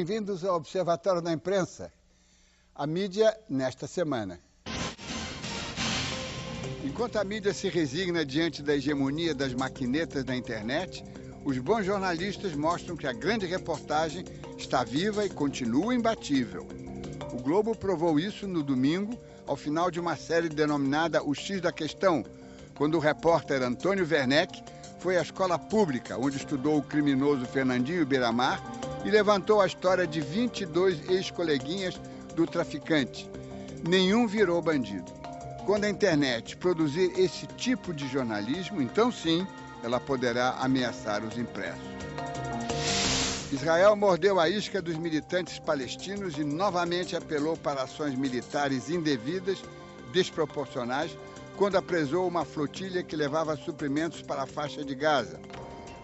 Bem-vindos ao Observatório da Imprensa, a mídia nesta semana. Enquanto a mídia se resigna diante da hegemonia das maquinetas da internet, os bons jornalistas mostram que a grande reportagem está viva e continua imbatível. O Globo provou isso no domingo, ao final de uma série denominada O X da Questão, quando o repórter Antônio Werneck foi à escola pública, onde estudou o criminoso Fernandinho Beiramar e levantou a história de 22 ex-coleguinhas do traficante. Nenhum virou bandido. Quando a internet produzir esse tipo de jornalismo, então sim, ela poderá ameaçar os impressos. Israel mordeu a isca dos militantes palestinos e novamente apelou para ações militares indevidas, desproporcionais, quando apresou uma flotilha que levava suprimentos para a faixa de Gaza.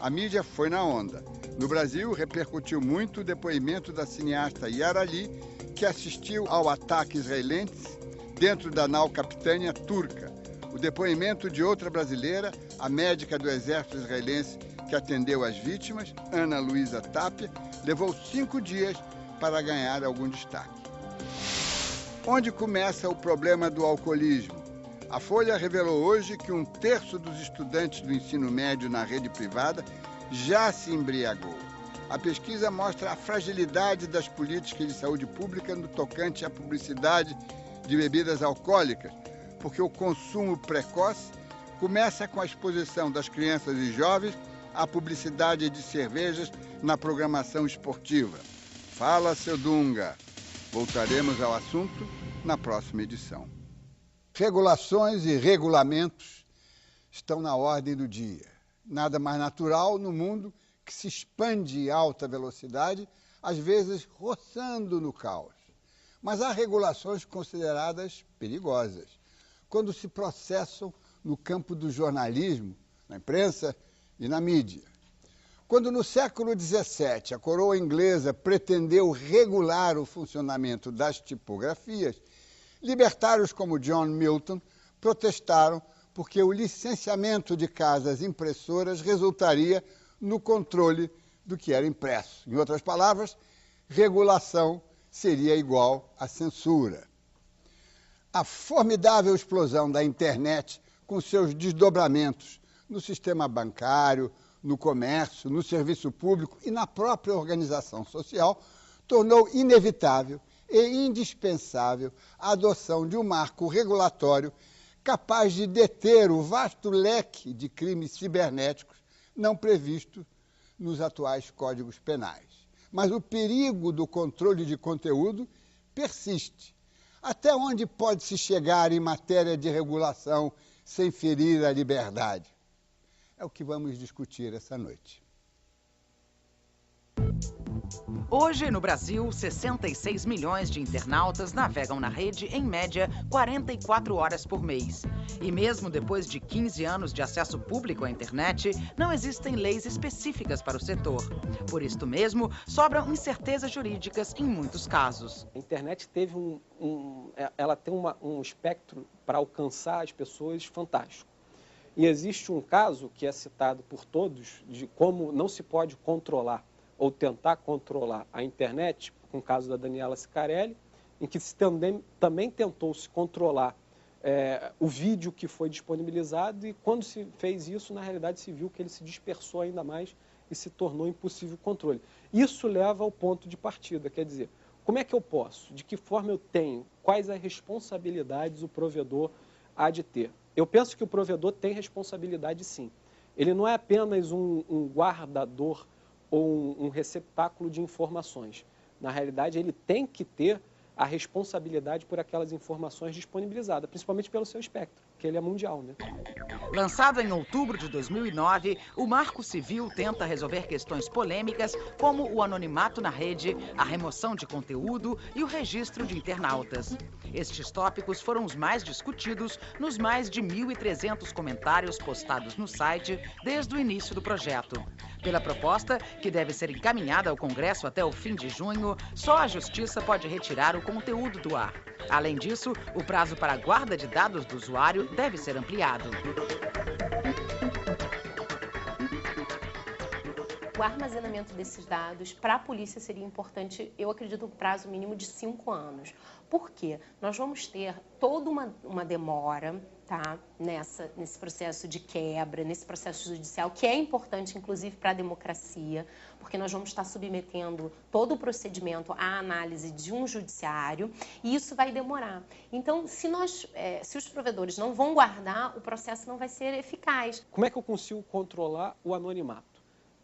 A mídia foi na onda. No Brasil, repercutiu muito o depoimento da cineasta Yara Lee, que assistiu ao ataque israelense dentro da nau Capitânia turca. O depoimento de outra brasileira, a médica do exército israelense que atendeu as vítimas, Ana Luísa Tapia, levou 5 dias para ganhar algum destaque. Onde começa o problema do alcoolismo? A Folha revelou hoje que 1/3 dos estudantes do ensino médio na rede privada já se embriagou. A pesquisa mostra a fragilidade das políticas de saúde pública no tocante à publicidade de bebidas alcoólicas, porque o consumo precoce começa com a exposição das crianças e jovens à publicidade de cervejas na programação esportiva. Fala, seu Dunga! Voltaremos ao assunto na próxima edição. Regulações e regulamentos estão na ordem do dia. Nada mais natural no mundo que se expande em alta velocidade, às vezes roçando no caos. Mas há regulações consideradas perigosas, quando se processam no campo do jornalismo, na imprensa e na mídia. Quando no século XVII a coroa inglesa pretendeu regular o funcionamento das tipografias, libertários como John Milton protestaram porque o licenciamento de casas impressoras resultaria no controle do que era impresso. Em outras palavras, regulação seria igual a censura. A formidável explosão da internet, com seus desdobramentos no sistema bancário, no comércio, no serviço público e na própria organização social, tornou inevitável e indispensável a adoção de um marco regulatório capaz de deter o vasto leque de crimes cibernéticos não previsto nos atuais códigos penais. Mas o perigo do controle de conteúdo persiste. Até onde pode-se chegar em matéria de regulação sem ferir a liberdade? É o que vamos discutir essa noite. Hoje, no Brasil, 66 milhões de internautas navegam na rede, em média, 44 horas por mês. E mesmo depois de 15 anos de acesso público à internet, não existem leis específicas para o setor. Por isto mesmo, sobram incertezas jurídicas em muitos casos. A internet teve ela tem um espectro para alcançar as pessoas fantástico. E existe um caso que é citado por todos de como não se pode controlar ou tentar controlar a internet, com o caso da Daniela Sicarelli, em que também tentou se controlar o vídeo que foi disponibilizado, e quando se fez isso, na realidade se viu que ele se dispersou ainda mais e se tornou impossível o controle. Isso leva ao ponto de partida, quer dizer, como é que eu posso, de que forma eu tenho, quais as responsabilidades o provedor há de ter? Eu penso que o provedor tem responsabilidade sim. Ele não é apenas um guardador ou um receptáculo de informações. Na realidade, ele tem que ter a responsabilidade por aquelas informações disponibilizadas, principalmente pelo seu espectro, que ele é mundial, né? Lançado em outubro de 2009, o Marco Civil tenta resolver questões polêmicas como o anonimato na rede, a remoção de conteúdo e o registro de internautas. Estes tópicos foram os mais discutidos nos mais de 1.300 comentários postados no site desde o início do projeto. Pela proposta, que deve ser encaminhada ao Congresso até o fim de junho, só a Justiça pode retirar o conteúdo do ar. Além disso, o prazo para a guarda de dados do usuário deve ser ampliado. O armazenamento desses dados para a polícia seria importante, eu acredito, um prazo mínimo de 5 anos. Por quê? Nós vamos ter toda uma demora, tá? Nesse processo de quebra, nesse processo judicial, que é importante, inclusive, para a democracia, porque nós vamos estar submetendo todo o procedimento à análise de um judiciário, e isso vai demorar. Então, se os provedores não vão guardar, o processo não vai ser eficaz. Como é que eu consigo controlar o anonimato?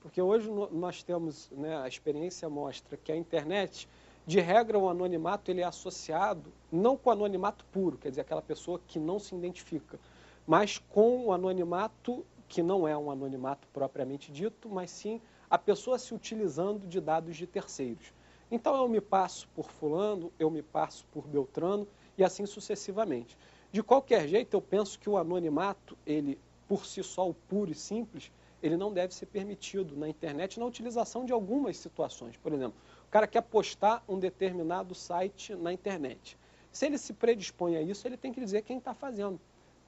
Porque hoje nós temos, né, a experiência mostra que a internet, de regra, o anonimato ele é associado não com o anonimato puro, quer dizer, aquela pessoa que não se identifica, mas com o anonimato que não é um anonimato propriamente dito, mas sim a pessoa se utilizando de dados de terceiros. Então eu me passo por fulano, eu me passo por Beltrano e assim sucessivamente. De qualquer jeito, eu penso que o anonimato, ele por si só, o puro e simples, ele não deve ser permitido na internet na utilização de algumas situações. Por exemplo, o cara quer postar um determinado site na internet. Se ele se predispõe a isso, ele tem que dizer quem está fazendo.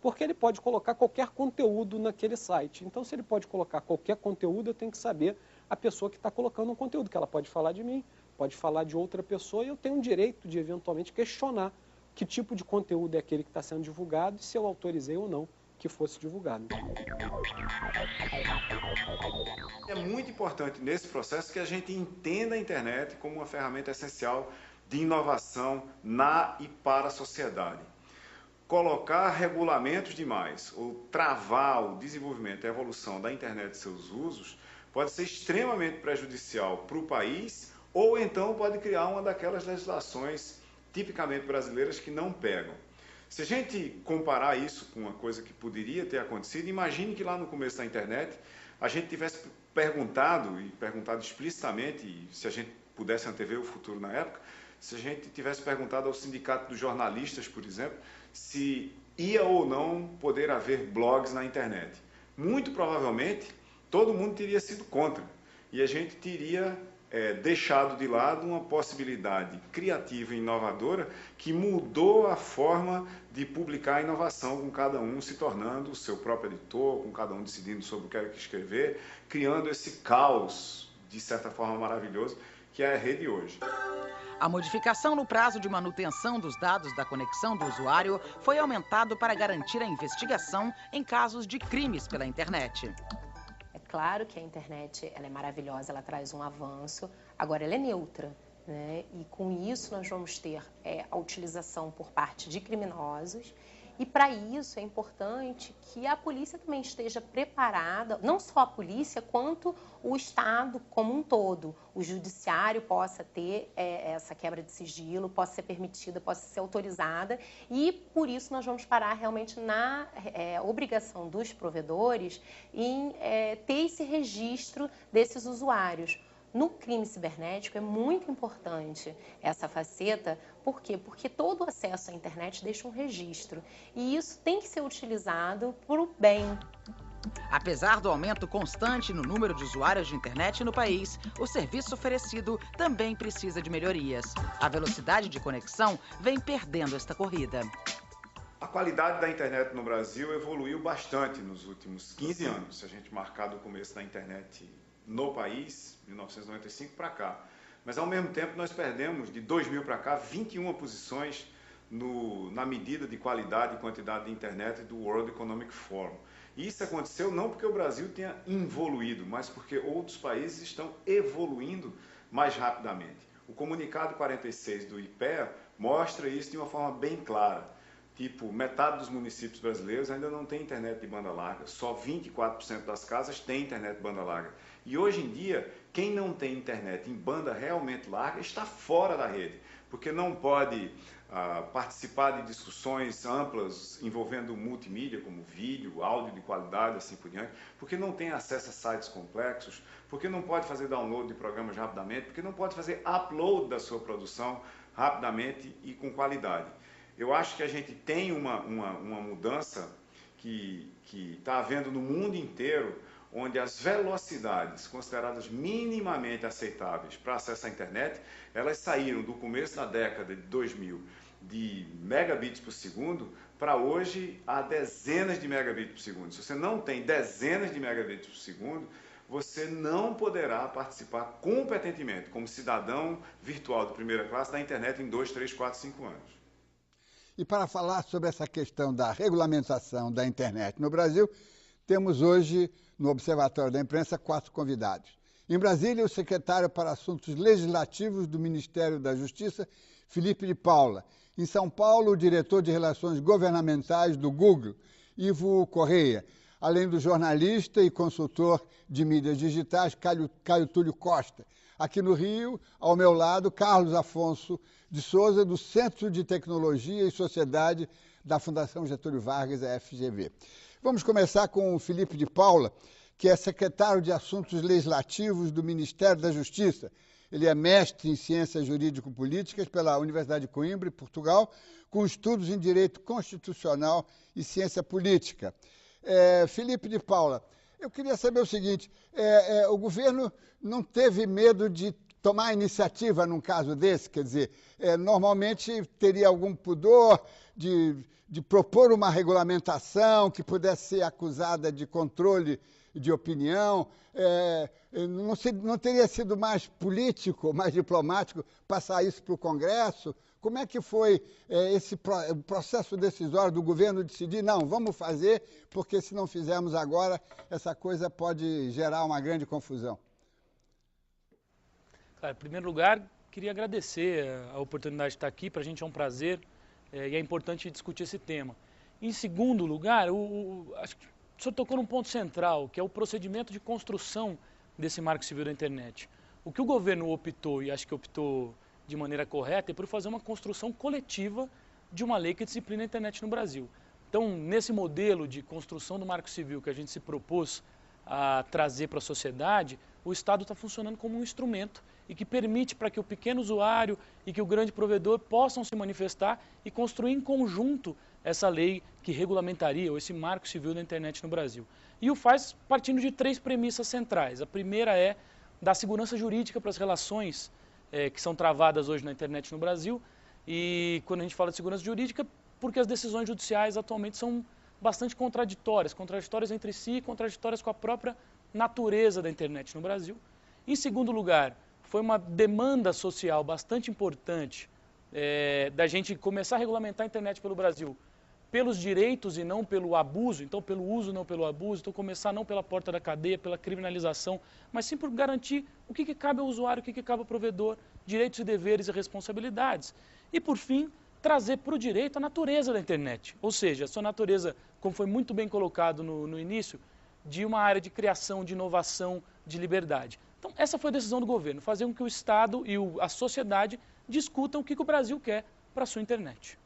Porque ele pode colocar qualquer conteúdo naquele site. Então, se ele pode colocar qualquer conteúdo, eu tenho que saber a pessoa que está colocando um conteúdo, que ela pode falar de mim, pode falar de outra pessoa, e eu tenho o direito de, eventualmente, questionar que tipo de conteúdo é aquele que está sendo divulgado e se eu autorizei ou não que fosse divulgado. É muito importante nesse processo que a gente entenda a internet como uma ferramenta essencial de inovação na e para a sociedade. Colocar regulamentos demais ou travar o desenvolvimento e a evolução da internet e seus usos pode ser extremamente prejudicial para o país ou então pode criar uma daquelas legislações tipicamente brasileiras que não pegam. Se a gente comparar isso com uma coisa que poderia ter acontecido, imagine que lá no começo da internet a gente tivesse perguntado explicitamente, e se a gente pudesse antever o futuro na época, se a gente tivesse perguntado ao Sindicato dos Jornalistas, por exemplo, se ia ou não poder haver blogs na internet. Muito provavelmente, todo mundo teria sido contra, e a gente teria deixado de lado uma possibilidade criativa e inovadora que mudou a forma de publicar a inovação, com cada um se tornando o seu próprio editor, com cada um decidindo sobre o que é que escrever, criando esse caos, de certa forma maravilhoso, que é a rede hoje. A modificação no prazo de manutenção dos dados da conexão do usuário foi aumentado para garantir a investigação em casos de crimes pela internet. É claro que a internet ela é maravilhosa, ela traz um avanço, agora ela é neutra, né? E com isso nós vamos ter a utilização por parte de criminosos. E para isso é importante que a polícia também esteja preparada, não só a polícia, quanto o Estado como um todo. O judiciário possa ter essa quebra de sigilo, possa ser permitida, possa ser autorizada. E por isso nós vamos parar realmente na obrigação dos provedores em ter esse registro desses usuários. No crime cibernético é muito importante essa faceta, por quê? Porque todo acesso à internet deixa um registro e isso tem que ser utilizado para o bem. Apesar do aumento constante no número de usuários de internet no país, o serviço oferecido também precisa de melhorias. A velocidade de conexão vem perdendo esta corrida. A qualidade da internet no Brasil evoluiu bastante nos últimos 15 anos, se a gente marcar do começo da internet no país, 1995 para cá. Mas, ao mesmo tempo, nós perdemos, de 2000 para cá, 21 posições na medida de qualidade e quantidade de internet do World Economic Forum. E isso aconteceu não porque o Brasil tenha involuído, mas porque outros países estão evoluindo mais rapidamente. O comunicado 46 do IPEA mostra isso de uma forma bem clara. Tipo, metade dos municípios brasileiros ainda não tem internet de banda larga, só 24% das casas têm internet de banda larga. E hoje em dia, quem não tem internet em banda realmente larga está fora da rede, porque não pode participar de discussões amplas envolvendo multimídia, como vídeo, áudio de qualidade, assim por diante, porque não tem acesso a sites complexos, porque não pode fazer download de programas rapidamente, porque não pode fazer upload da sua produção rapidamente e com qualidade. Eu acho que a gente tem uma mudança que está havendo no mundo inteiro, onde as velocidades consideradas minimamente aceitáveis para acesso à internet, elas saíram do começo da década de 2000 de megabits por segundo para hoje a dezenas de megabits por segundo. Se você não tem dezenas de megabits por segundo, você não poderá participar competentemente, como cidadão virtual de primeira classe, da internet em 2, 3, 4, 5 anos. E para falar sobre essa questão da regulamentação da internet no Brasil, temos hoje, no Observatório da Imprensa, 4 convidados. Em Brasília, o secretário para Assuntos Legislativos do Ministério da Justiça, Felipe de Paula. Em São Paulo, o diretor de Relações Governamentais do Google, Ivo Correia. Além do jornalista e consultor de mídias digitais, Caio Túlio Costa. Aqui no Rio, ao meu lado, Carlos Afonso de Souza, do Centro de Tecnologia e Sociedade da Fundação Getúlio Vargas, a FGV. Vamos começar com o Felipe de Paula, que é secretário de Assuntos Legislativos do Ministério da Justiça. Ele é mestre em Ciências Jurídico-Políticas pela Universidade de Coimbra, Portugal, com estudos em Direito Constitucional e Ciência Política. Felipe de Paula, eu queria saber o seguinte, o governo não teve medo de tomar iniciativa num caso desse? Quer dizer, normalmente teria algum pudor de propor uma regulamentação que pudesse ser acusada de controle de opinião, não teria sido mais político, mais diplomático passar isso para o Congresso? Como é que foi esse processo decisório do governo decidir, não, vamos fazer, porque se não fizermos agora, essa coisa pode gerar uma grande confusão? Claro, em primeiro lugar, queria agradecer a oportunidade de estar aqui, para a gente é um prazer e é importante discutir esse tema. Em segundo lugar, acho que o senhor tocou num ponto central, que é o procedimento de construção desse marco civil da internet. O que o governo optou, e acho que optou de maneira correta, é por fazer uma construção coletiva de uma lei que disciplina a internet no Brasil. Então, nesse modelo de construção do marco civil que a gente se propôs a trazer para a sociedade, o Estado está funcionando como um instrumento e que permite para que o pequeno usuário e que o grande provedor possam se manifestar e construir em conjunto essa lei que regulamentaria, ou esse marco civil da internet no Brasil. E o faz partindo de 3 premissas centrais. A primeira é dar segurança jurídica para as relações que são travadas hoje na internet no Brasil. E quando a gente fala de segurança jurídica, porque as decisões judiciais atualmente são bastante contraditórias entre si, contraditórias com a própria natureza da internet no Brasil. Em segundo lugar, foi uma demanda social bastante importante da gente começar a regulamentar a internet pelo Brasil pelos direitos e não pelo abuso, então pelo uso, não pelo abuso, então começar não pela porta da cadeia, pela criminalização, mas sim por garantir o que cabe ao usuário, o que cabe ao provedor, direitos e deveres e responsabilidades. E por fim, trazer para o direito a natureza da internet, ou seja, a sua natureza, como foi muito bem colocado no início, de uma área de criação, de inovação, de liberdade. Então essa foi a decisão do governo, fazer com que o Estado e a sociedade discutam o que o Brasil quer para a sua internet.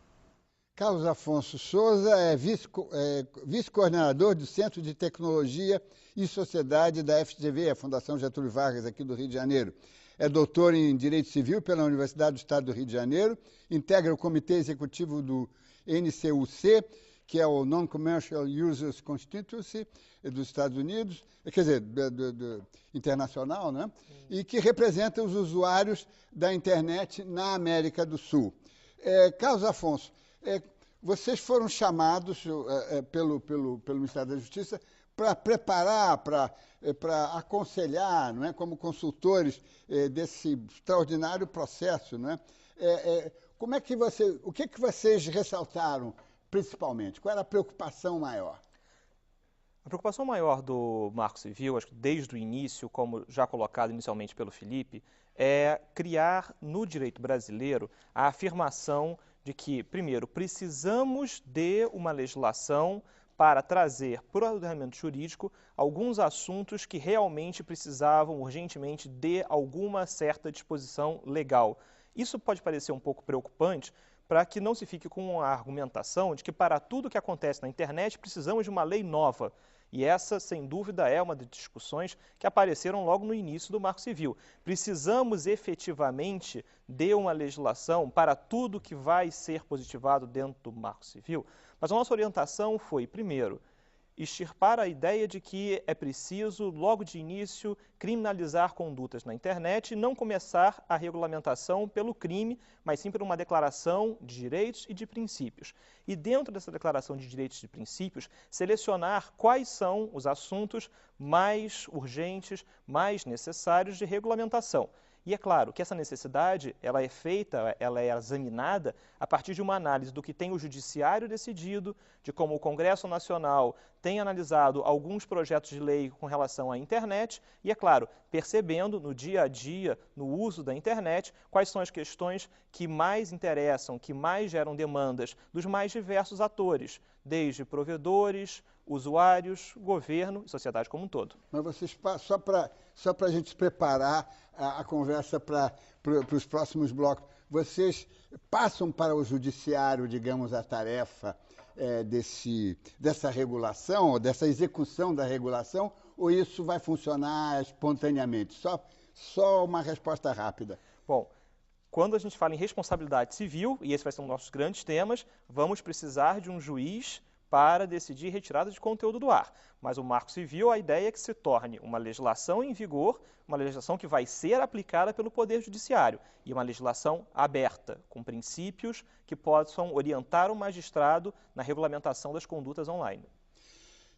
Carlos Afonso Souza é vice-coordenador do Centro de Tecnologia e Sociedade da FGV, a Fundação Getúlio Vargas, aqui do Rio de Janeiro. É doutor em Direito Civil pela Universidade do Estado do Rio de Janeiro, integra o Comitê Executivo do NCUC, que é o Non-Commercial Users Constituency dos Estados Unidos, quer dizer, internacional, né? E que representa os usuários da internet na América do Sul. Carlos Afonso, vocês foram chamados pelo Ministério da Justiça para preparar, para aconselhar, não é, como consultores desse extraordinário processo, não é? O que vocês ressaltaram principalmente? Qual era a preocupação maior? A preocupação maior do Marco Civil, acho que desde o início, como já colocado inicialmente pelo Felipe, é criar no direito brasileiro a afirmação de que, primeiro, precisamos de uma legislação para trazer para o ordenamento jurídico alguns assuntos que realmente precisavam urgentemente de alguma certa disposição legal. Isso pode parecer um pouco preocupante, para que não se fique com a argumentação de que para tudo que acontece na internet precisamos de uma lei nova. E essa, sem dúvida, é uma das discussões que apareceram logo no início do Marco Civil. Precisamos efetivamente de uma legislação para tudo que vai ser positivado dentro do Marco Civil. Mas a nossa orientação foi, primeiro, extirpar a ideia de que é preciso, logo de início, criminalizar condutas na internet e não começar a regulamentação pelo crime, mas sim por uma declaração de direitos e de princípios. E dentro dessa declaração de direitos e de princípios, selecionar quais são os assuntos mais urgentes, mais necessários de regulamentação. E é claro que essa necessidade, ela é feita, ela é examinada a partir de uma análise do que tem o Judiciário decidido, de como o Congresso Nacional tem analisado alguns projetos de lei com relação à internet e, é claro, percebendo no dia a dia, no uso da internet, quais são as questões que mais interessam, que mais geram demandas dos mais diversos atores, desde provedores, usuários, governo e sociedade como um todo. Mas vocês, só para a gente preparar a conversa para os próximos blocos, vocês passam para o judiciário, digamos, a tarefa dessa regulação, ou dessa execução da regulação, ou isso vai funcionar espontaneamente? Só uma resposta rápida. Bom, quando a gente fala em responsabilidade civil, e esse vai ser um dos nossos grandes temas, vamos precisar de um juiz para decidir retirada de conteúdo do ar. Mas o Marco Civil, a ideia é que se torne uma legislação em vigor, uma legislação que vai ser aplicada pelo Poder Judiciário, e uma legislação aberta, com princípios que possam orientar o magistrado na regulamentação das condutas online.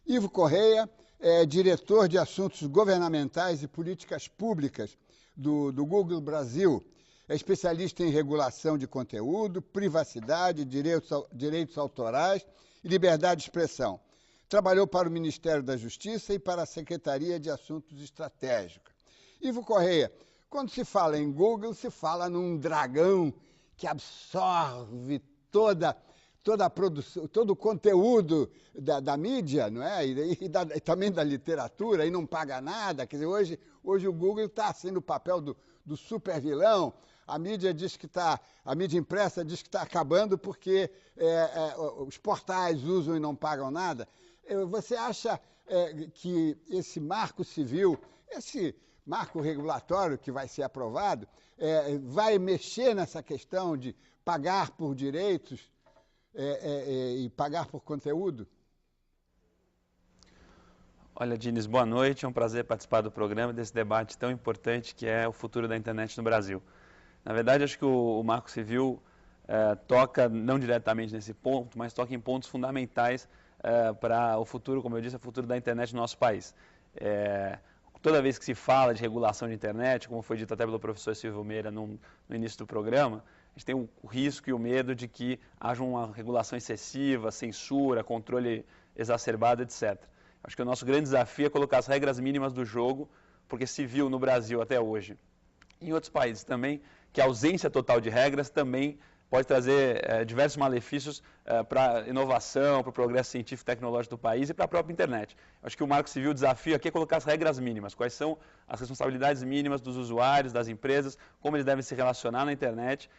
Ivo Correia é diretor de Assuntos Governamentais e Políticas Públicas do Google Brasil. É especialista em regulação de conteúdo, privacidade, direitos autorais e liberdade de expressão. Trabalhou para o Ministério da Justiça e para a Secretaria de Assuntos Estratégicos. Ivo Correia, quando se fala em Google, se fala num dragão que absorve toda a produção, todo o conteúdo da mídia, não é? E também da literatura, e não paga nada. Quer dizer, hoje o Google está sendo o papel do super vilão. A mídia diz que a mídia impressa diz que está acabando porque os portais usam e não pagam nada. Você acha que esse marco civil, esse marco regulatório que vai ser aprovado, vai mexer nessa questão de pagar por direitos e pagar por conteúdo? Olha, Diniz, boa noite. É um prazer participar do programa, desse debate tão importante que é o futuro da internet no Brasil. Na verdade, acho que o Marco Civil toca, não diretamente nesse ponto, mas toca em pontos fundamentais para o futuro, como eu disse, o futuro da internet no nosso país. Toda vez que se fala de regulação de internet, como foi dito até pelo professor Silvio Meira no início do programa, a gente tem o risco e o medo de que haja uma regulação excessiva, censura, controle exacerbado, etc. Acho que o nosso grande desafio é colocar as regras mínimas do jogo, porque se viu no Brasil até hoje, e em outros países também, que a ausência total de regras também pode trazer diversos malefícios para a inovação, para o progresso científico e tecnológico do país e para a própria internet. Acho que o Marco Civil, o desafio aqui é colocar as regras mínimas, quais são as responsabilidades mínimas dos usuários, das empresas, como eles devem se relacionar na internet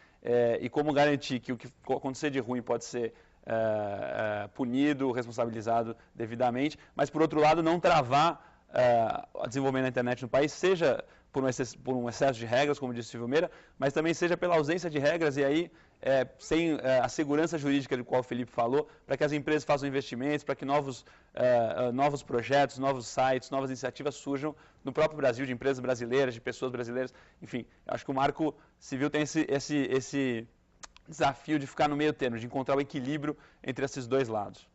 e como garantir que o que acontecer de ruim pode ser punido, responsabilizado devidamente, mas, por outro lado, não travar o desenvolvimento da internet no país, seja por um excesso de regras, como disse Silvio Meira, mas também seja pela ausência de regras e aí sem a segurança jurídica de qual o Felipe falou, para que as empresas façam investimentos, para que novos projetos, novos sites, novas iniciativas surjam no próprio Brasil, de empresas brasileiras, de pessoas brasileiras. Enfim, acho que o Marco Civil tem esse desafio de ficar no meio termo, de encontrar o equilíbrio entre esses dois lados.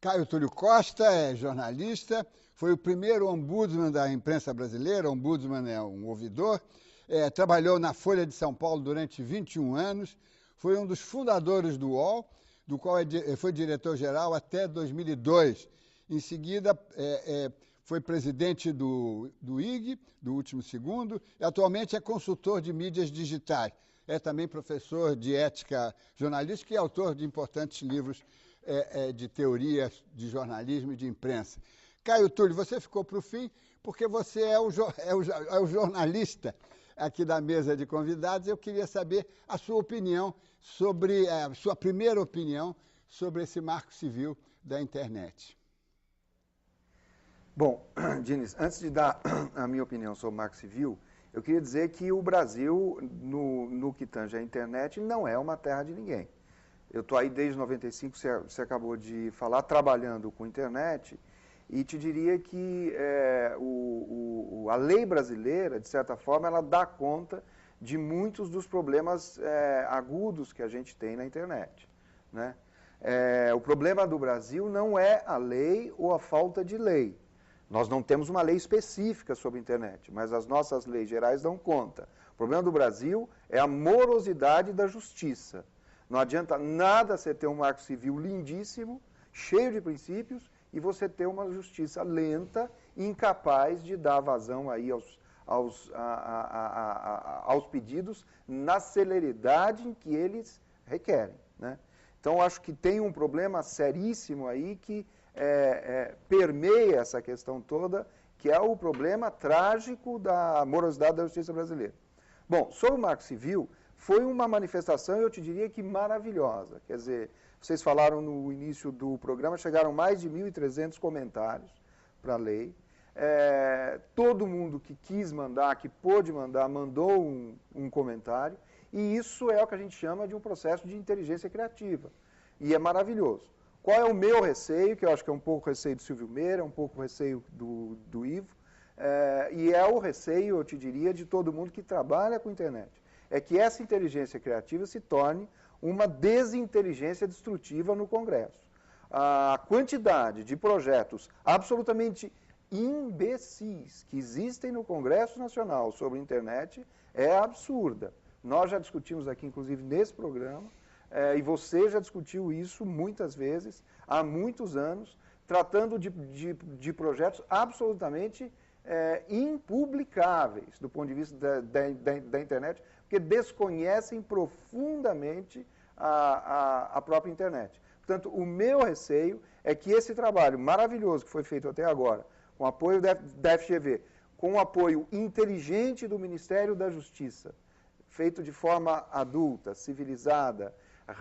Caio Túlio Costa é jornalista, foi o primeiro ombudsman da imprensa brasileira, ombudsman é um ouvidor, trabalhou na Folha de São Paulo durante 21 anos, foi um dos fundadores do UOL, do qual foi diretor-geral até 2002. Em seguida, foi presidente do IG, do Último Segundo, e atualmente é consultor de mídias digitais. É também professor de ética jornalística e autor de importantes livros de teoria de jornalismo e de imprensa. Caio Túlio, você ficou para o fim porque você é o jornalista aqui da mesa de convidados. Eu queria saber a sua opinião sobre, a sua primeira opinião sobre esse marco civil da internet. Bom, Diniz, antes de dar a minha opinião sobre o marco civil, eu queria dizer que o Brasil, no que tange a internet, não é uma terra de ninguém. Eu estou aí desde 95, você acabou de falar, trabalhando com internet, e te diria que a lei brasileira, de certa forma, ela dá conta de muitos dos problemas agudos que a gente tem na internet, né? O problema do Brasil não é a lei ou a falta de lei. Nós não temos uma lei específica sobre a internet, mas as nossas leis gerais dão conta. O problema do Brasil é a morosidade da justiça. Não adianta nada você ter um marco civil lindíssimo, cheio de princípios, e você ter uma justiça lenta e incapaz de dar vazão aí aos pedidos na celeridade em que eles requerem, né? Então, acho que tem um problema seríssimo aí que permeia essa questão toda, que é o problema trágico da morosidade da justiça brasileira. Bom, sobre o Marco Civil, foi uma manifestação, eu te diria que maravilhosa. Quer dizer, vocês falaram no início do programa, chegaram mais de 1.300 comentários para a lei. Todo mundo que quis mandar, que pôde mandar, mandou um comentário. E isso é o que a gente chama de um processo de inteligência criativa. E é maravilhoso. Qual é o meu receio, que eu acho que é um pouco o receio do Silvio Meira, um pouco o receio do Ivo, e é o receio, eu te diria, de todo mundo que trabalha com internet. É que essa inteligência criativa se torne uma desinteligência destrutiva no Congresso. A quantidade de projetos absolutamente imbecis que existem no Congresso Nacional sobre a internet é absurda. Nós já discutimos aqui, inclusive, nesse programa, e você já discutiu isso muitas vezes, há muitos anos, tratando de projetos absolutamente impublicáveis do ponto de vista da internet, porque desconhecem profundamente a própria internet. Portanto, o meu receio é que esse trabalho maravilhoso que foi feito até agora, com apoio da FGV, com o apoio inteligente do Ministério da Justiça, feito de forma adulta, civilizada,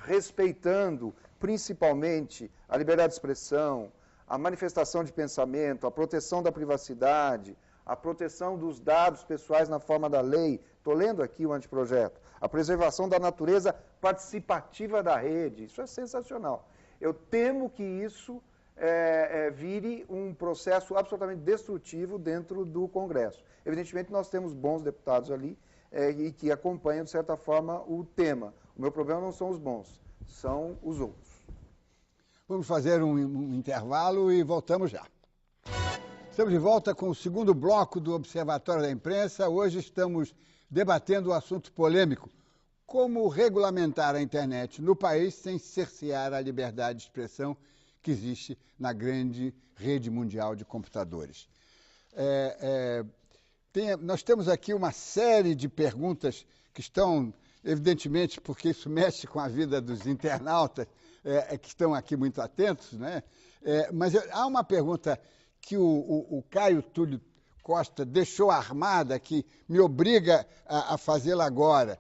respeitando principalmente a liberdade de expressão, a manifestação de pensamento, a proteção da privacidade, a proteção dos dados pessoais na forma da lei. Estou lendo aqui o anteprojeto. A preservação da natureza participativa da rede. Isso é sensacional. Eu temo que isso vire um processo absolutamente destrutivo dentro do Congresso. Evidentemente, nós temos bons deputados ali, e que acompanham, de certa forma, o tema. O meu problema não são os bons, são os outros. Vamos fazer um intervalo e voltamos já. Estamos de volta com o segundo bloco do Observatório da Imprensa. Hoje estamos debatendo o assunto polêmico: como regulamentar a internet no país sem cercear a liberdade de expressão que existe na grande rede mundial de computadores. Nós temos aqui uma série de perguntas que estão, evidentemente, porque isso mexe com a vida dos internautas, que estão aqui muito atentos, né? Mas há uma pergunta que o Caio Túlio Costa deixou armada, que me obriga a fazê-la agora,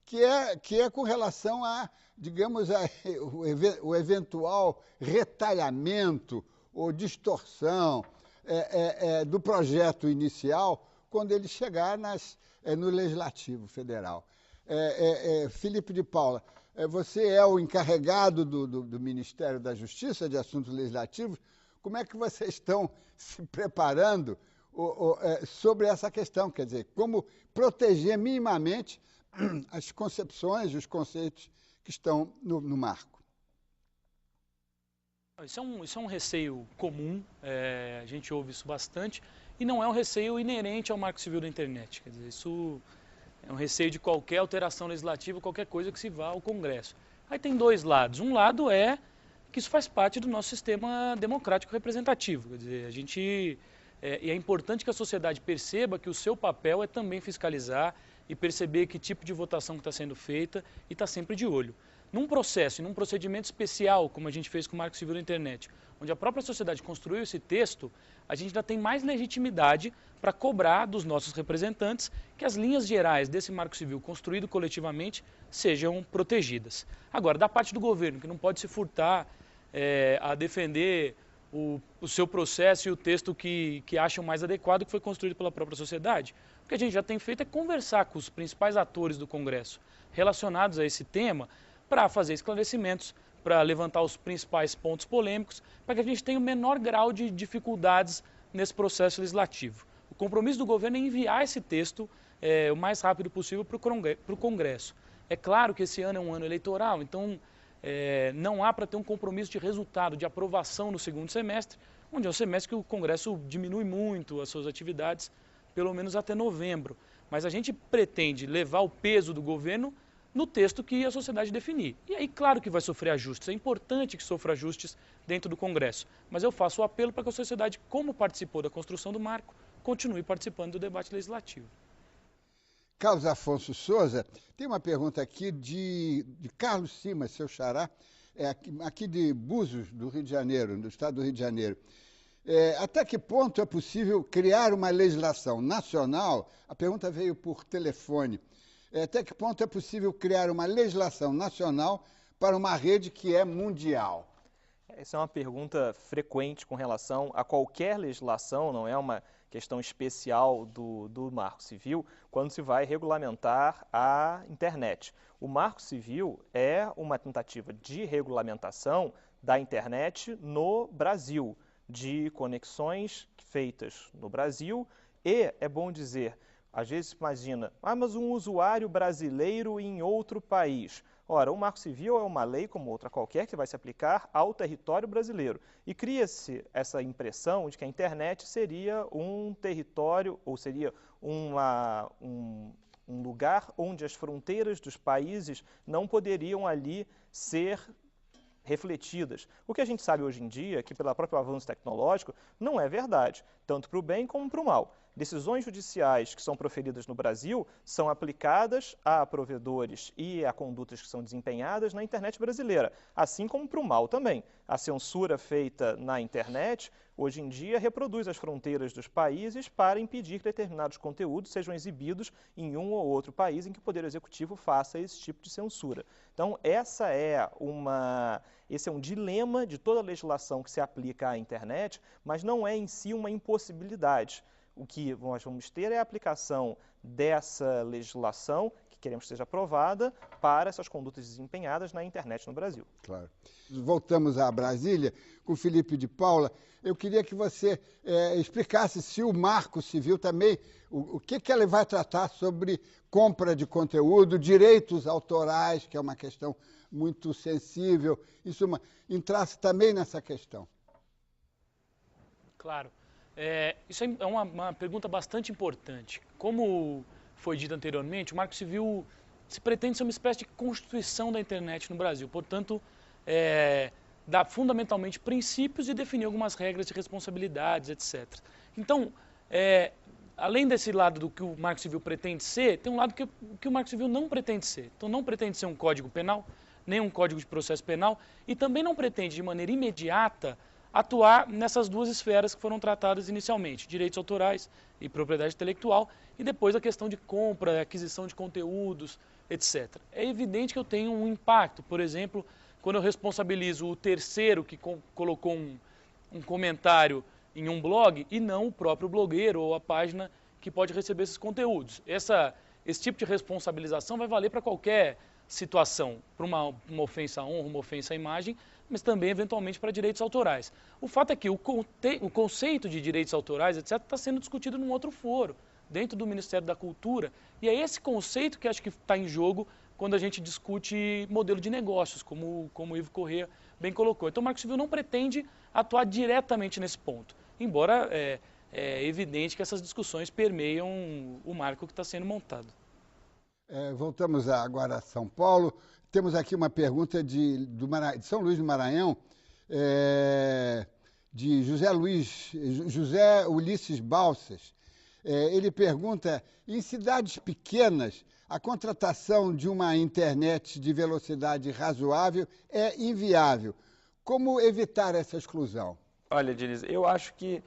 que é com relação a, digamos, o eventual retalhamento ou distorção do projeto inicial quando ele chegar no Legislativo Federal. Felipe de Paula, você é o encarregado do Ministério da Justiça de Assuntos Legislativos. Como é que vocês estão se preparando sobre essa questão? Quer dizer, como proteger minimamente as concepções, os conceitos que estão no marco? Isso é um receio comum, a gente ouve isso bastante, e não é um receio inerente ao Marco Civil da Internet. Quer dizer, isso é um receio de qualquer alteração legislativa, qualquer coisa que se vá ao Congresso. Aí tem dois lados. Um lado é que isso faz parte do nosso sistema democrático representativo. Quer dizer, e é importante que a sociedade perceba que o seu papel é também fiscalizar e perceber que tipo de votação que está sendo feita e está sempre de olho. Num processo, num procedimento especial, como a gente fez com o Marco Civil da Internet, onde a própria sociedade construiu esse texto, a gente ainda tem mais legitimidade para cobrar dos nossos representantes que as linhas gerais desse Marco Civil construído coletivamente sejam protegidas. Agora, da parte do governo, que não pode se furtar a defender o seu processo e o texto que acham mais adequado, que foi construído pela própria sociedade, o que a gente já tem feito é conversar com os principais atores do Congresso relacionados a esse tema, para fazer esclarecimentos, para levantar os principais pontos polêmicos, para que a gente tenha o menor grau de dificuldades nesse processo legislativo. O compromisso do governo é enviar esse texto o mais rápido possível para o Congresso. É claro que esse ano é um ano eleitoral, então não há para ter um compromisso de resultado, de aprovação no segundo semestre, onde é um semestre que o Congresso diminui muito as suas atividades, pelo menos até novembro. Mas a gente pretende levar o peso do governo no texto que a sociedade definir. E aí, claro que vai sofrer ajustes, é importante que sofra ajustes dentro do Congresso. Mas eu faço o apelo para que a sociedade, como participou da construção do marco, continue participando do debate legislativo. Carlos Afonso Souza, tem uma pergunta aqui de Carlos Simas, seu xará, aqui de Búzios, do Rio de Janeiro, do estado do Rio de Janeiro. Até que ponto é possível criar uma legislação nacional? A pergunta veio por telefone. Até que ponto é possível criar uma legislação nacional para uma rede que é mundial? Essa é uma pergunta frequente com relação a qualquer legislação, não é uma questão especial do Marco Civil, quando se vai regulamentar a internet. O Marco Civil é uma tentativa de regulamentação da internet no Brasil, de conexões feitas no Brasil e, é bom dizer, às vezes se imagina, mas um usuário brasileiro em outro país. Ora, o Marco Civil é uma lei como outra qualquer que vai se aplicar ao território brasileiro. E cria-se essa impressão de que a internet seria um território, ou seria um lugar onde as fronteiras dos países não poderiam ali ser refletidas. O que a gente sabe hoje em dia é que, pelo próprio avanço tecnológico, não é verdade, tanto para o bem como para o mal. Decisões judiciais que são proferidas no Brasil são aplicadas a provedores e a condutas que são desempenhadas na internet brasileira, assim como para o mal também. A censura feita na internet, hoje em dia, reproduz as fronteiras dos países para impedir que determinados conteúdos sejam exibidos em um ou outro país em que o Poder Executivo faça esse tipo de censura. Então, esse é um dilema de toda a legislação que se aplica à internet, mas não é em si uma impossibilidade. O que nós vamos ter é a aplicação dessa legislação, que queremos que seja aprovada, para essas condutas desempenhadas na internet no Brasil. Claro. Voltamos a Brasília com o Felipe de Paula. Eu queria que você explicasse se o Marco Civil também, o que ele vai tratar sobre compra de conteúdo, direitos autorais, que é uma questão muito sensível, isso entrasse também nessa questão. Claro. Isso é uma pergunta bastante importante. Como foi dito anteriormente, o Marco Civil se pretende ser uma espécie de constituição da internet no Brasil. Portanto, dá fundamentalmente princípios e definir algumas regras de responsabilidades, etc. Então, além desse lado do que o Marco Civil pretende ser, tem um lado que o Marco Civil não pretende ser. Então, não pretende ser um código penal, nem um código de processo penal, e também não pretende, de maneira imediata, atuar nessas duas esferas que foram tratadas inicialmente, direitos autorais e propriedade intelectual, e depois a questão de compra, aquisição de conteúdos, etc. É evidente que eu tenho um impacto, por exemplo, quando eu responsabilizo o terceiro que colocou um comentário em um blog e não o próprio blogueiro ou a página que pode receber esses conteúdos. Esse tipo de responsabilização vai valer para qualquer situação, para uma ofensa à honra, uma ofensa à imagem, mas também, eventualmente, para direitos autorais. O fato é que o conceito de direitos autorais, etc., está sendo discutido num outro foro, dentro do Ministério da Cultura, e é esse conceito que acho que está em jogo quando a gente discute modelo de negócios, como o Ivo Corrêa bem colocou. Então, o Marco Civil não pretende atuar diretamente nesse ponto, embora é evidente que essas discussões permeiam o marco que está sendo montado. Voltamos agora a São Paulo. Temos aqui uma pergunta de São Luís do Maranhão, de José Ulisses Balsas. Ele pergunta, em cidades pequenas, a contratação de uma internet de velocidade razoável é inviável. Como evitar essa exclusão? Olha, Diniz, eu acho que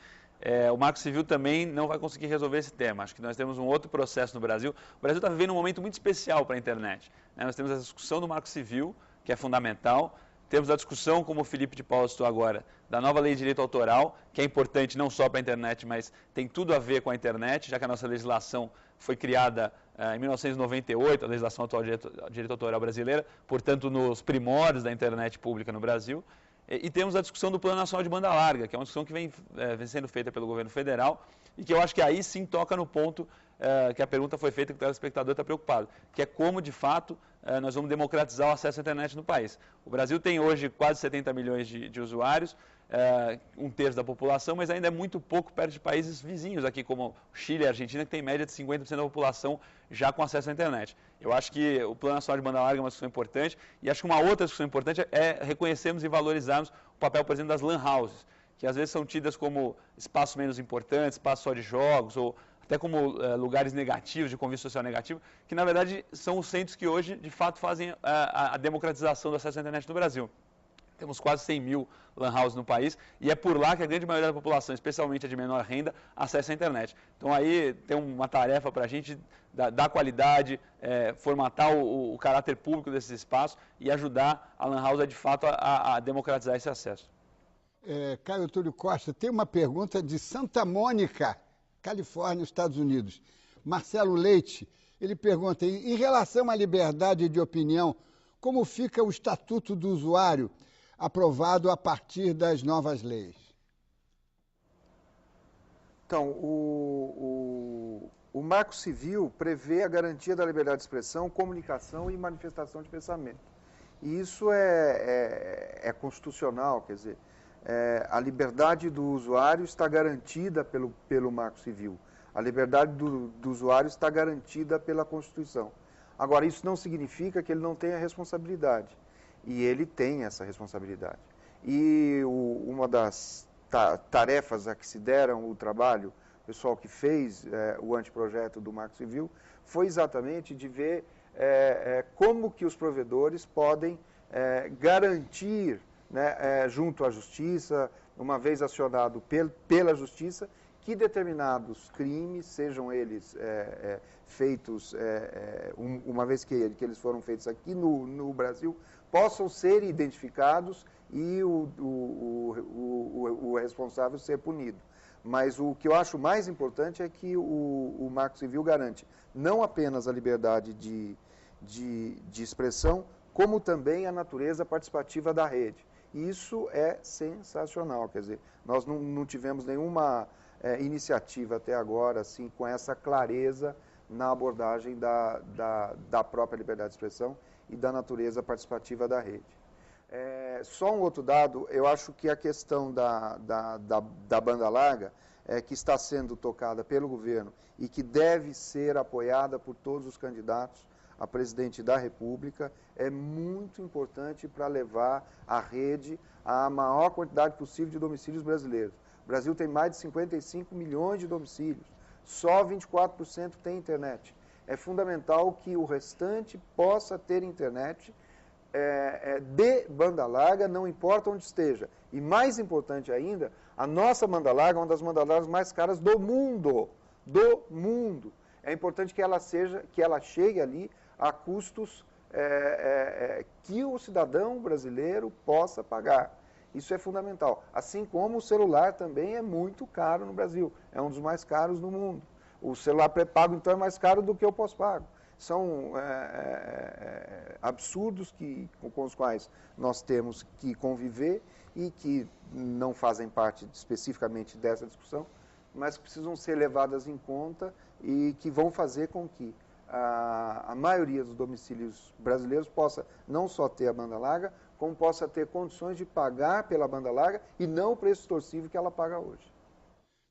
o Marco Civil também não vai conseguir resolver esse tema. Acho que nós temos um outro processo no Brasil. O Brasil está vivendo um momento muito especial para a internet. Nós temos a discussão do Marco Civil, que é fundamental, Temos a discussão, como o Felipe de Paula citou agora, da nova lei de direito autoral, que é importante não só para a internet, mas tem tudo a ver com a internet, já que a nossa legislação foi criada em 1998, a legislação atual de direito autoral brasileira, portanto, nos primórdios da internet pública no Brasil. E temos a discussão do Plano Nacional de Banda Larga, que é uma discussão que vem sendo feita pelo governo federal e que eu acho que aí sim toca no ponto que a pergunta foi feita, que o telespectador está preocupado, que é como, de fato, nós vamos democratizar o acesso à internet no país. O Brasil tem hoje quase 70 milhões de usuários, um terço da população, mas ainda é muito pouco perto de países vizinhos aqui, como Chile e Argentina, que tem média de 50% da população já com acesso à internet. Eu acho que o Plano Nacional de Banda Larga é uma discussão importante, e acho que uma outra discussão importante é reconhecermos e valorizarmos o papel, por exemplo, das LAN houses, que às vezes são tidas como espaços menos importantes, espaços só de jogos, ou até como lugares negativos, de convívio social negativo, que na verdade são os centros que hoje, de fato, fazem a democratização do acesso à internet no Brasil. Temos quase 100 mil LAN houses no país e é por lá que a grande maioria da população, especialmente a de menor renda, acessa a internet. Então aí tem uma tarefa para a gente dar qualidade, formatar o caráter público desses espaços e ajudar a LAN house de fato a democratizar esse acesso. Caio Túlio Costa, tem uma pergunta de Santa Mônica, Califórnia, Estados Unidos. Marcelo Leite, ele pergunta, em relação à liberdade de opinião, como fica o Estatuto do Usuário aprovado a partir das novas leis? Então, o Marco Civil prevê a garantia da liberdade de expressão, comunicação e manifestação de pensamento. E isso é constitucional, quer dizer, a liberdade do usuário está garantida pelo Marco Civil. A liberdade do usuário está garantida pela Constituição. Agora, isso não significa que ele não tenha responsabilidade. E ele tem essa responsabilidade. E uma das tarefas a que se deram o trabalho, o pessoal que fez o anteprojeto do Marco Civil, foi exatamente de ver como que os provedores podem garantir, né, junto à Justiça, uma vez acionado pela Justiça, que determinados crimes, sejam eles feitos, uma vez que eles foram feitos aqui no Brasil, possam ser identificados e o responsável ser punido. Mas o que eu acho mais importante é que o Marco Civil garante não apenas a liberdade de expressão, como também a natureza participativa da rede. E isso é sensacional, quer dizer, nós não tivemos nenhuma iniciativa até agora, assim, com essa clareza na abordagem da própria liberdade de expressão e da natureza participativa da rede. Só um outro dado, eu acho que a questão da banda larga, que está sendo tocada pelo governo e que deve ser apoiada por todos os candidatos a presidente da República, é muito importante para levar a rede à maior quantidade possível de domicílios brasileiros. O Brasil tem mais de 55 milhões de domicílios, só 24% tem internet. É fundamental que o restante possa ter internet de banda larga, não importa onde esteja. E mais importante ainda, a nossa banda larga é uma das bandas largas mais caras do mundo. Do mundo. É importante que ela chegue ali a custos que o cidadão brasileiro possa pagar. Isso é fundamental. Assim como o celular também é muito caro no Brasil. É um dos mais caros no mundo. O celular pré-pago, então, é mais caro do que o pós-pago. São absurdos com os quais nós temos que conviver e que não fazem parte especificamente dessa discussão, mas que precisam ser levadas em conta e que vão fazer com que a maioria dos domicílios brasileiros possa não só ter a banda larga, como possa ter condições de pagar pela banda larga e não o preço extorsivo que ela paga hoje.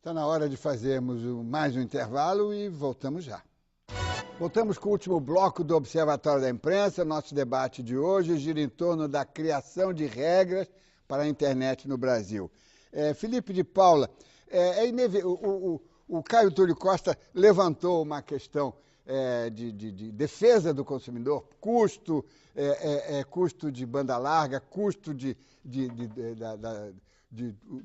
Está na hora de fazermos mais um intervalo e voltamos já. Voltamos com o último bloco do Observatório da Imprensa. Nosso debate de hoje gira em torno da criação de regras para a internet no Brasil. Felipe de Paula, o Caio Túlio Costa levantou uma questão de defesa do consumidor, custo, custo de banda larga, custo de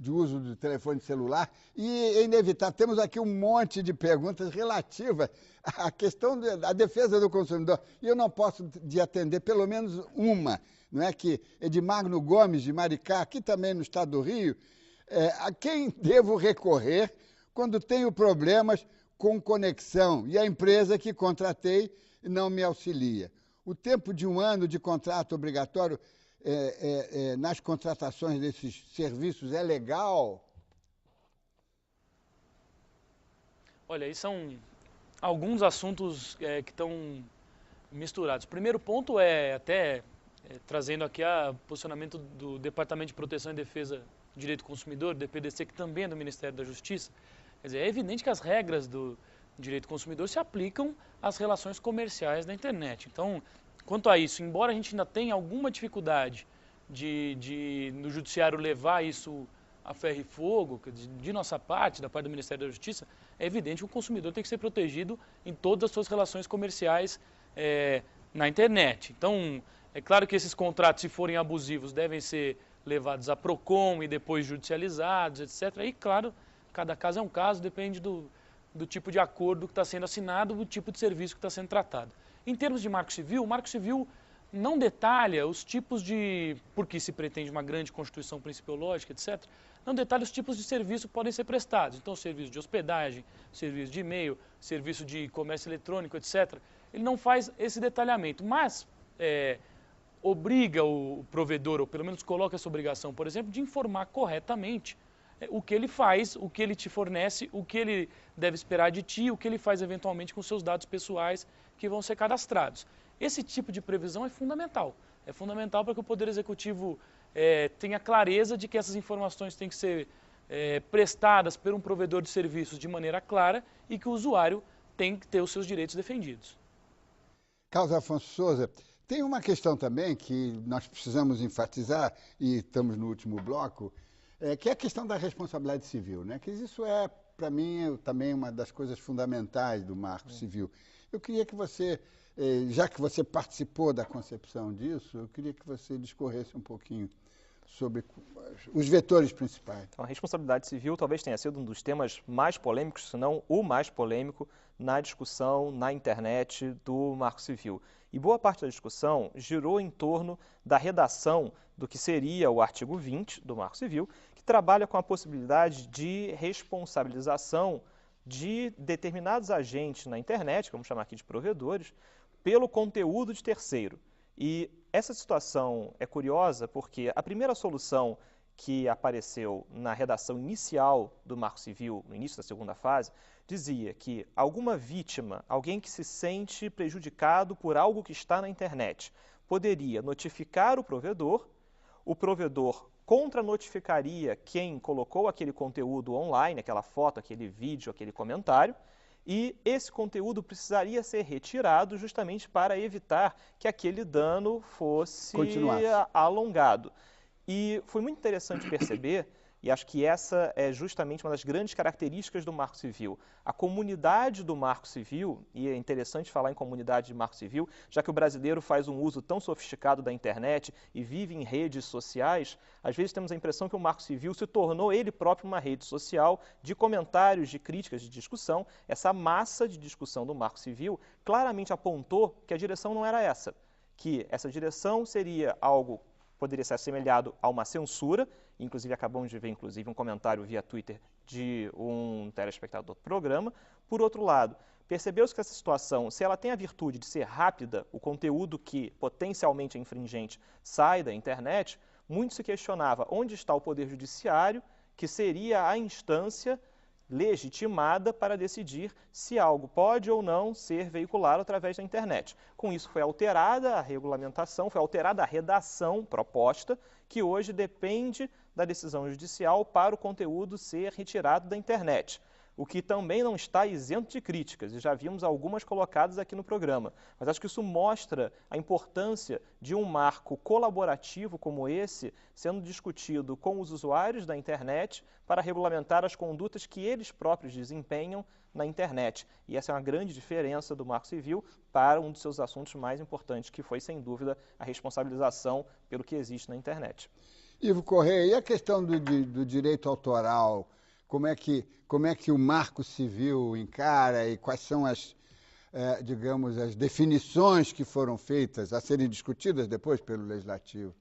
uso do telefone celular, e é inevitável. Temos aqui um monte de perguntas relativas à questão da defesa do consumidor, e eu não posso de atender pelo menos uma, não é, que Edmagno Gomes, de Maricá, aqui também no estado do Rio, a quem devo recorrer quando tenho problemas com conexão e a empresa que contratei não me auxilia. O tempo de 1 ano de contrato obrigatório nas contratações desses serviços é legal? Olha, aí são alguns assuntos que estão misturados. O primeiro ponto trazendo aqui o posicionamento do Departamento de Proteção e Defesa do Direito do Consumidor, DPDC, que também é do Ministério da Justiça. Quer dizer, é evidente que as regras do direito do consumidor se aplicam às relações comerciais da internet. Então, quanto a isso, embora a gente ainda tenha alguma dificuldade no judiciário levar isso a ferro e fogo, de nossa parte, da parte do Ministério da Justiça, é evidente que o consumidor tem que ser protegido em todas as suas relações comerciais na internet. Então, é claro que esses contratos, se forem abusivos, devem ser levados a PROCON e depois judicializados, etc. E, claro, cada caso é um caso, depende do tipo de acordo que está sendo assinado, do tipo de serviço que está sendo tratado. Em termos de Marco Civil, o Marco Civil não detalha os tipos porque se pretende uma grande constituição principiológica, etc., não detalha os tipos de serviço que podem ser prestados. Então, serviço de hospedagem, serviço de e-mail, serviço de comércio eletrônico, etc. Ele não faz esse detalhamento, mas obriga o provedor, ou pelo menos coloca essa obrigação, por exemplo, de informar corretamente o que ele faz, o que ele te fornece, o que ele deve esperar de ti, o que ele faz eventualmente com seus dados pessoais que vão ser cadastrados. Esse tipo de previsão é fundamental. É fundamental para que o Poder Executivo tenha clareza de que essas informações têm que ser prestadas por um provedor de serviços de maneira clara e que o usuário tem que ter os seus direitos defendidos. Carlos Afonso Souza, tem uma questão também que nós precisamos enfatizar, e estamos no último bloco, que é a questão da responsabilidade civil, né? Que isso é, para mim, também uma das coisas fundamentais do Marco Civil. Eu queria que você, já que você participou da concepção disso, eu queria que você discorresse um pouquinho sobre os vetores principais. Então, a responsabilidade civil talvez tenha sido um dos temas mais polêmicos, se não o mais polêmico, na discussão na internet do Marco Civil. E boa parte da discussão girou em torno da redação do que seria o artigo 20 do Marco Civil, que trabalha com a possibilidade de responsabilização de determinados agentes na internet, vamos chamar aqui de provedores, pelo conteúdo de terceiro. E essa situação é curiosa porque a primeira solução que apareceu na redação inicial do Marco Civil, no início da segunda fase, dizia que alguma vítima, alguém que se sente prejudicado por algo que está na internet, poderia notificar o provedor contra-notificaria quem colocou aquele conteúdo online, aquela foto, aquele vídeo, aquele comentário, e esse conteúdo precisaria ser retirado justamente para evitar que aquele dano fosse alongado. E foi muito interessante perceber, e acho que essa é justamente uma das grandes características do Marco Civil. A comunidade do Marco Civil, e é interessante falar em comunidade de Marco Civil, já que o brasileiro faz um uso tão sofisticado da internet e vive em redes sociais, às vezes temos a impressão que o Marco Civil se tornou ele próprio uma rede social de comentários, de críticas, de discussão. Essa massa de discussão do Marco Civil claramente apontou que a direção não era essa, que essa direção seria algo poderia ser assemelhado a uma censura, inclusive acabamos de ver um comentário via Twitter de um telespectador do programa. Por outro lado, percebeu-se que essa situação, se ela tem a virtude de ser rápida, o conteúdo que potencialmente é infringente sai da internet, muito se questionava onde está o Poder Judiciário, que seria a instância legitimada para decidir se algo pode ou não ser veiculado através da internet. Com isso foi alterada a regulamentação, foi alterada a redação proposta, que hoje depende da decisão judicial para o conteúdo ser retirado da internet. o que também não está isento de críticas, e já vimos algumas colocadas aqui no programa. Mas acho que isso mostra a importância de um marco colaborativo como esse sendo discutido com os usuários da internet para regulamentar as condutas que eles próprios desempenham na internet. E essa é uma grande diferença do Marco Civil para um dos seus assuntos mais importantes, que foi, sem dúvida, a responsabilização pelo que existe na internet. Ivo Correia, e a questão do direito autoral? Como é que o Marco Civil encara e quais são digamos, as definições que foram feitas a serem discutidas depois pelo Legislativo?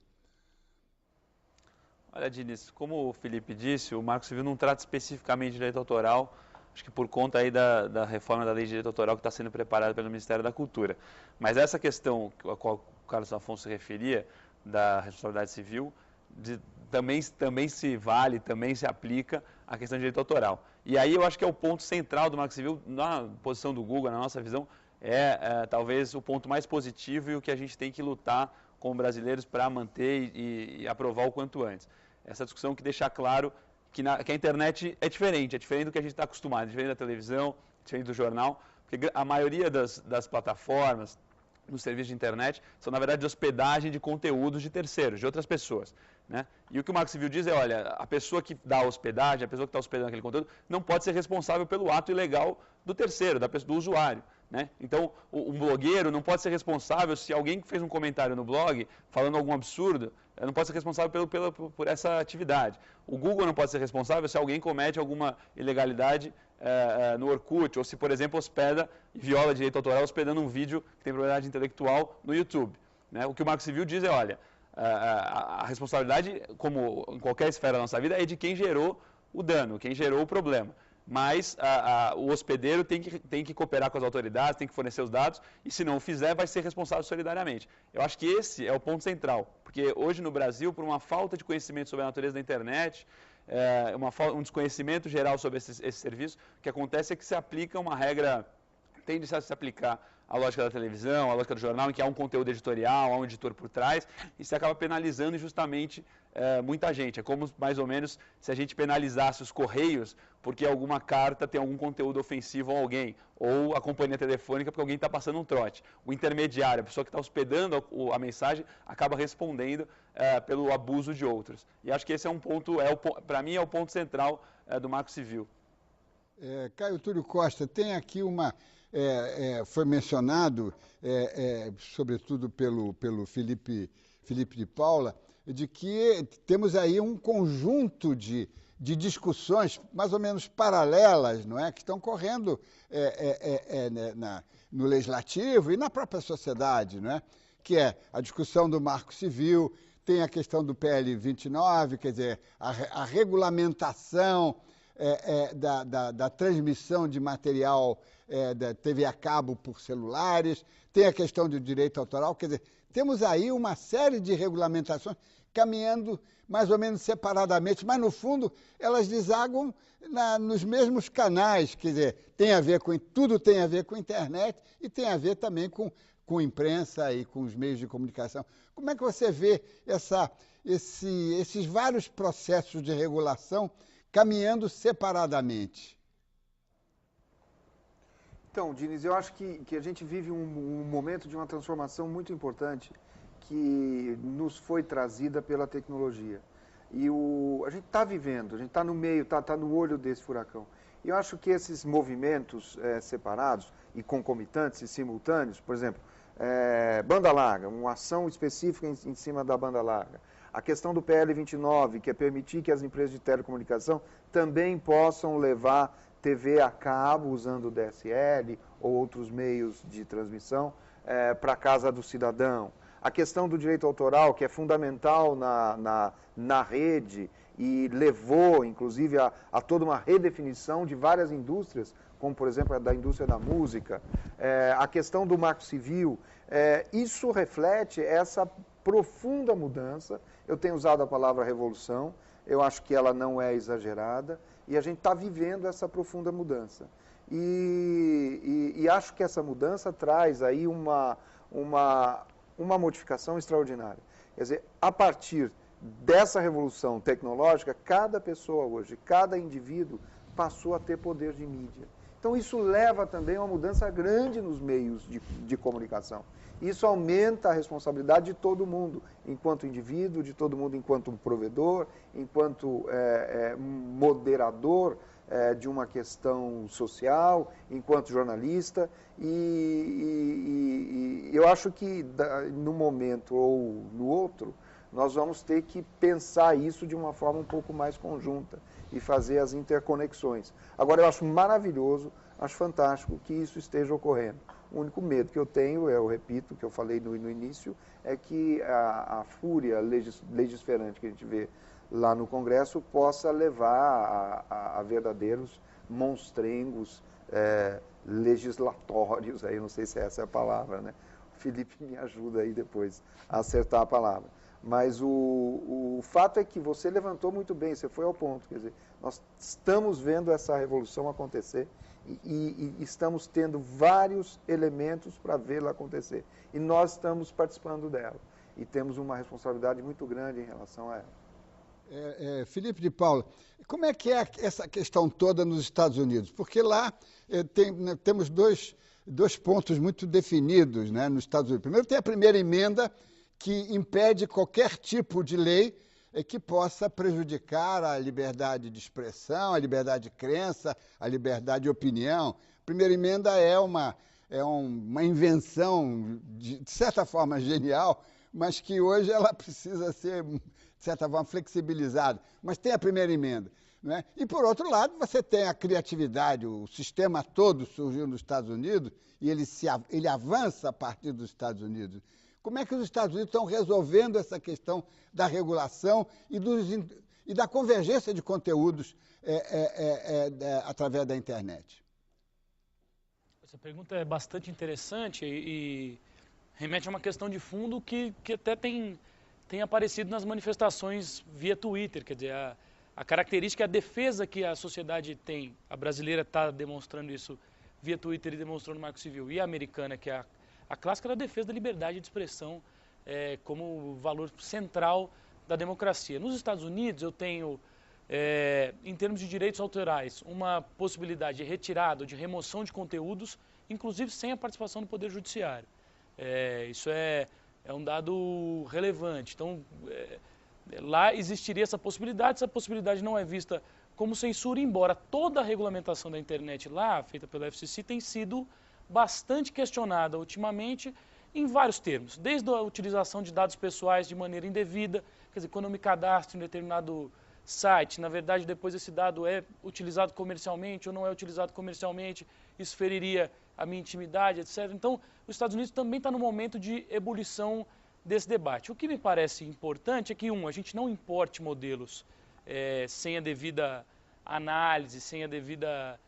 Olha, Diniz, como o Felipe disse, o Marco Civil não trata especificamente de direito autoral, acho que por conta aí da reforma da lei de direito autoral que está sendo preparada pelo Ministério da Cultura. Mas essa questão a qual o Carlos Afonso se referia, da responsabilidade civil, também se vale, também se aplica à questão de direito autoral. E aí eu acho que é o ponto central do Marco Civil, na posição do Google, na nossa visão, talvez o ponto mais positivo e o que a gente tem que lutar como brasileiros para manter e aprovar o quanto antes. Essa discussão que deixa claro que a internet é diferente do que a gente está acostumado, é diferente da televisão, é diferente do jornal, porque a maioria das plataformas, nos serviços de internet, são, na verdade, de hospedagem de conteúdos de terceiros, de outras pessoas, né? E o que o Marco Civil diz é, olha, a pessoa que dá a hospedagem, a pessoa que está hospedando aquele conteúdo, não pode ser responsável pelo ato ilegal do terceiro, do usuário, né? Então, um blogueiro não pode ser responsável se alguém fez um comentário no blog falando algum absurdo, não pode ser responsável por essa atividade. O Google não pode ser responsável se alguém comete alguma ilegalidade no Orkut, ou se, por exemplo, hospeda e viola direito autoral hospedando um vídeo que tem propriedade intelectual no YouTube, né? O que o Marco Civil diz é, olha, a responsabilidade, como em qualquer esfera da nossa vida, é de quem gerou o dano, quem gerou o problema. Mas o hospedeiro tem que cooperar com as autoridades, tem que fornecer os dados, e se não o fizer, vai ser responsável solidariamente. Eu acho que esse é o ponto central, porque hoje no Brasil, por uma falta de conhecimento sobre a natureza da internet, um desconhecimento geral sobre esse serviço, o que acontece é que se aplica uma regra, tende a se aplicar a lógica da televisão, a lógica do jornal, em que há um conteúdo editorial, há um editor por trás, e se acaba penalizando injustamente muita gente. É como, mais ou menos, se a gente penalizasse os Correios porque alguma carta tem algum conteúdo ofensivo a alguém, ou a companhia telefônica porque alguém está passando um trote. O intermediário, a pessoa que está hospedando a mensagem, acaba respondendo pelo abuso de outros. E acho que esse é um ponto, para mim, é o ponto central do Marco Civil. Caio Túlio Costa, tem aqui foi mencionado, sobretudo pelo Felipe de Paula, de que temos aí um conjunto de discussões mais ou menos paralelas, não é, que estão correndo no Legislativo e na própria sociedade, não é? Que é a discussão do Marco Civil, tem a questão do PL 29, quer dizer, a regulamentação da transmissão de material da TV a cabo por celulares, tem a questão do direito autoral, quer dizer, temos aí uma série de regulamentações caminhando mais ou menos separadamente, mas no fundo elas desaguam nos mesmos canais, quer dizer, tudo tem a ver com a internet e tem a ver também com imprensa e com os meios de comunicação. Como é que você vê esses vários processos de regulação caminhando separadamente? Então, Diniz, eu acho que a gente vive um momento de uma transformação muito importante que nos foi trazida pela tecnologia. E a gente está vivendo, a gente está no meio, está no olho desse furacão. E eu acho que esses movimentos separados e concomitantes e simultâneos, por exemplo, banda larga, uma ação específica em cima da banda larga. A questão do PL 29, que é permitir que as empresas de telecomunicação também possam levar TV a cabo usando o DSL ou outros meios de transmissão para a casa do cidadão. A questão do direito autoral, que é fundamental na rede e levou, inclusive, a toda uma redefinição de várias indústrias, como, por exemplo, a da indústria da música. A questão do Marco Civil, isso reflete essa profunda mudança. Eu tenho usado a palavra revolução, eu acho que ela não é exagerada, e a gente está vivendo essa profunda mudança. E acho que essa mudança traz aí uma modificação extraordinária. Quer dizer, a partir dessa revolução tecnológica, cada pessoa hoje, cada indivíduo passou a ter poder de mídia. Então isso leva também a uma mudança grande nos meios de comunicação. Isso aumenta a responsabilidade de todo mundo, enquanto indivíduo, de todo mundo enquanto provedor, enquanto moderador de uma questão social, enquanto jornalista. E eu acho que num momento ou no outro, nós vamos ter que pensar isso de uma forma um pouco mais conjunta e fazer as interconexões. Agora, eu acho maravilhoso, acho fantástico que isso esteja ocorrendo. O único medo que eu tenho, eu repito, que eu falei no início, é que a fúria legisferante que a gente vê lá no Congresso possa levar a verdadeiros monstrengos legislatórios, aí não sei se essa é a palavra, né? O Felipe me ajuda aí depois a acertar a palavra. Mas o fato é que você levantou muito bem, você foi ao ponto. Quer dizer, nós estamos vendo essa revolução acontecer e estamos tendo vários elementos para vê-la acontecer. E nós estamos participando dela. E temos uma responsabilidade muito grande em relação a ela. Felipe de Paula, como é que é essa questão toda nos Estados Unidos? Porque lá temos dois pontos muito definidos, né, nos Estados Unidos. Primeiro, tem a primeira emenda, que impede qualquer tipo de lei que possa prejudicar a liberdade de expressão, a liberdade de crença, a liberdade de opinião. A primeira emenda é uma invenção, de certa forma, genial, mas que hoje ela precisa ser, de certa forma, flexibilizada. Mas tem a primeira emenda. Né? E, por outro lado, você tem a criatividade, o sistema todo surgiu nos Estados Unidos e ele avança a partir dos Estados Unidos. Como é que os Estados Unidos estão resolvendo essa questão da regulação e da convergência de conteúdos através da internet? Essa pergunta é bastante interessante e remete a uma questão de fundo que até tem aparecido nas manifestações via Twitter. Quer dizer, a característica, a defesa que a sociedade tem, a brasileira está demonstrando isso via Twitter e demonstrando no Marco Civil, e a americana, que é a clássica da defesa da liberdade de expressão como valor central da democracia. Nos Estados Unidos, eu tenho, em termos de direitos autorais, uma possibilidade de retirada ou de remoção de conteúdos, inclusive sem a participação do Poder Judiciário. Isso é um dado relevante. Então, lá existiria essa possibilidade não é vista como censura, embora toda a regulamentação da internet lá, feita pela FCC, tem sido bastante questionada ultimamente em vários termos, desde a utilização de dados pessoais de maneira indevida, quer dizer, quando eu me cadastro em determinado site, na verdade depois esse dado é utilizado comercialmente ou não é utilizado comercialmente, isso feriria a minha intimidade, etc. Então, os Estados Unidos também está no momento de ebulição desse debate. O que me parece importante é que, a gente não importe modelos sem a devida análise, sem a devida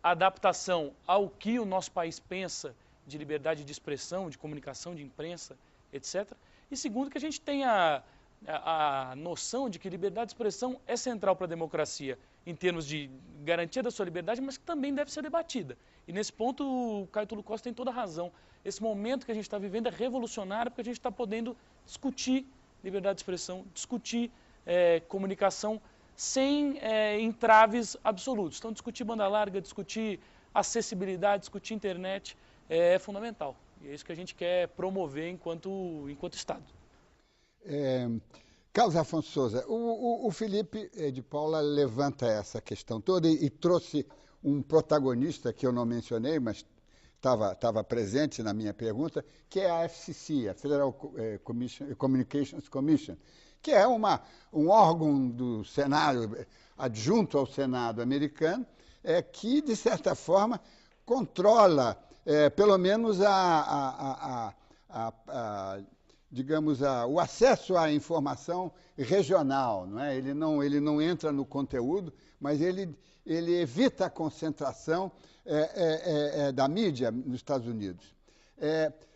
adaptação ao que o nosso país pensa de liberdade de expressão, de comunicação, de imprensa, etc. E segundo, que a gente tenha a noção de que liberdade de expressão é central para a democracia em termos de garantia da sua liberdade, mas que também deve ser debatida. E nesse ponto o Caio Tullo Costa tem toda a razão. Esse momento que a gente está vivendo é revolucionário porque a gente está podendo discutir liberdade de expressão, discutir comunicação sem entraves absolutos. Então, discutir banda larga, discutir acessibilidade, discutir internet é fundamental. E é isso que a gente quer promover enquanto Estado. Carlos Afonso Souza, o Felipe de Paula levanta essa questão toda e trouxe um protagonista que eu não mencionei, mas estava presente na minha pergunta, que é a FCC, a Federal Communications Commission, que é um órgão do Senado, adjunto ao Senado americano, que, de certa forma, controla, pelo menos, o acesso à informação regional. Não é? Ele não entra no conteúdo, mas ele evita a concentração da mídia nos Estados Unidos.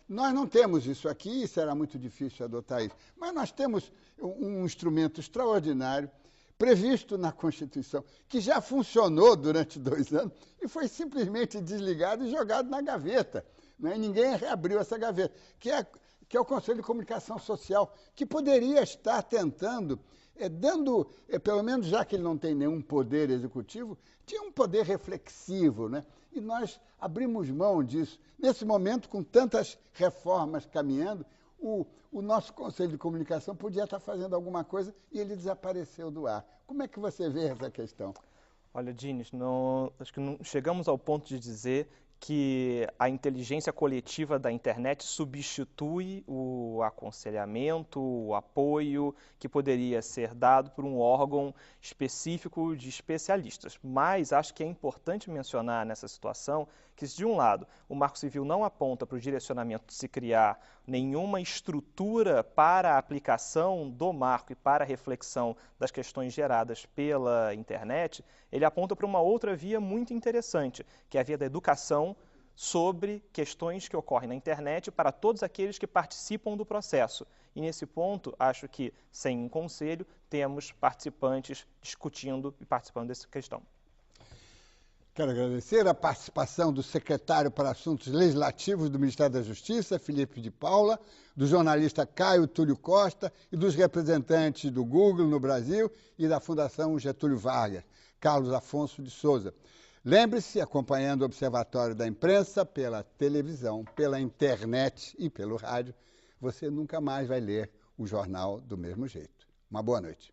Nós não temos isso aqui, e será muito difícil adotar isso, mas nós temos um instrumento extraordinário previsto na Constituição, que já funcionou durante 2 anos e foi simplesmente desligado e jogado na gaveta. Né? E ninguém reabriu essa gaveta, que é o Conselho de Comunicação Social, que poderia estar tentando pelo menos já que ele não tem nenhum poder executivo, tinha um poder reflexivo, né? E nós abrimos mão disso. Nesse momento, com tantas reformas caminhando, o nosso Conselho de Comunicação podia estar fazendo alguma coisa e ele desapareceu do ar. Como é que você vê essa questão? Olha, Diniz, acho que não chegamos ao ponto de dizer que a inteligência coletiva da internet substitui o aconselhamento, o apoio que poderia ser dado por um órgão específico de especialistas. Mas acho que é importante mencionar nessa situação que, se de um lado o Marco Civil não aponta para o direcionamento de se criar nenhuma estrutura para a aplicação do marco e para a reflexão das questões geradas pela internet, ele aponta para uma outra via muito interessante, que é a via da educação sobre questões que ocorrem na internet para todos aqueles que participam do processo. E nesse ponto, acho que, sem um conselho, temos participantes discutindo e participando dessa questão. Quero agradecer a participação do secretário para Assuntos Legislativos do Ministério da Justiça, Felipe de Paula, do jornalista Caio Túlio Costa e dos representantes do Google no Brasil e da Fundação Getúlio Vargas, Carlos Afonso de Souza. Lembre-se, acompanhando o Observatório da Imprensa pela televisão, pela internet e pelo rádio, você nunca mais vai ler o jornal do mesmo jeito. Uma boa noite.